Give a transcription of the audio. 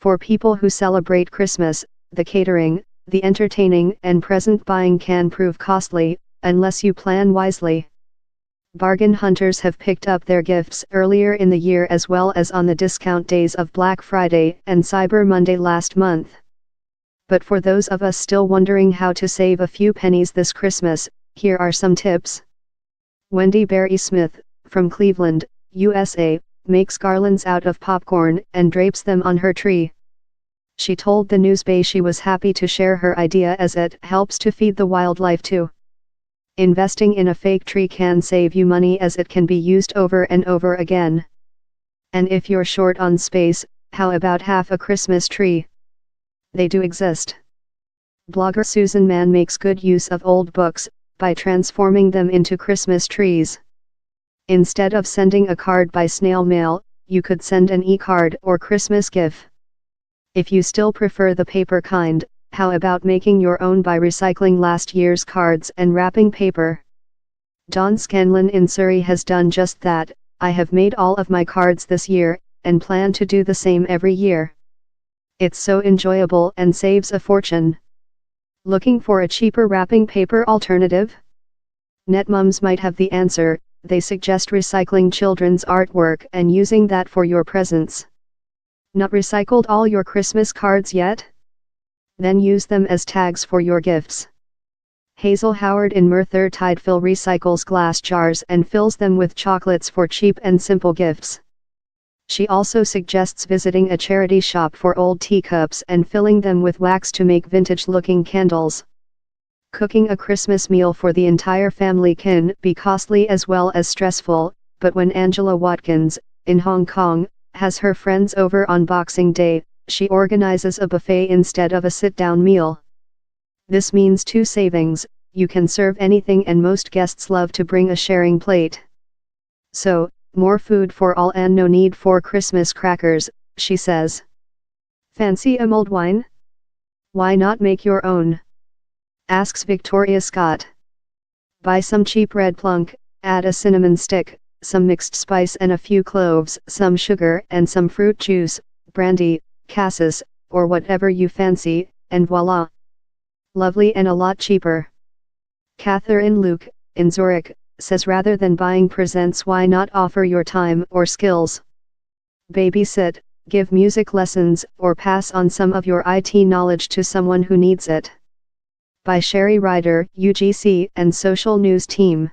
For people who celebrate Christmas, the catering, the entertaining and present buying can prove costly, unless you plan wisely. Bargain hunters have picked up their gifts earlier in the year as well as on the discount days of Black Friday and Cyber Monday last month. But for those of us still wondering how to save a few pennies this Christmas, here are some tips. Wendy Berry Smith, from Cleveland, USA, makes garlands out of popcorn and drapes them on her tree. She told the Newsbay she was happy to share her idea as it helps to feed the wildlife too. Investing in a fake tree can save you money as it can be used over and over again. And if you're short on space, how about half a Christmas tree? They do exist. Blogger Susan Mann makes good use of old books, by transforming them into Christmas trees. Instead of sending a card by snail mail, you could send an e-card or Christmas gift. If you still prefer the paper kind, how about making your own by recycling last year's cards and wrapping paper? Dawn Scanlon in Surrey has done just that. I have made all of my cards this year, and plan to do the same every year. It's so enjoyable and saves a fortune. Looking for a cheaper wrapping paper alternative? Netmoms might have the answer. They suggest recycling children's artwork and using that for your presents. Not recycled all your Christmas cards yet? Then use them as tags for your gifts. Hazel Howard in Merthyr Tydfil recycles glass jars and fills them with chocolates for cheap and simple gifts. She also suggests visiting a charity shop for old teacups and filling them with wax to make vintage-looking candles. Cooking a Christmas meal for the entire family can be costly as well as stressful, but when Angela Watkins, in Hong Kong, has her friends over on Boxing Day, she organizes a buffet instead of a sit-down meal. This means two savings: you can serve anything and most guests love to bring a sharing plate. So, more food for all and no need for Christmas crackers, she says. Fancy a mulled wine? Why not make your own? Asks Victoria Scott. Buy some cheap red plunk, add a cinnamon stick, some mixed spice and a few cloves, some sugar and some fruit juice, brandy, cassis, or whatever you fancy, and voila! Lovely and a lot cheaper. Catherine Luke, in Zurich, says rather than buying presents, why not offer your time or skills? Babysit, give music lessons, or pass on some of your IT knowledge to someone who needs it. By Sherry Ryder, UGC and Social News Team.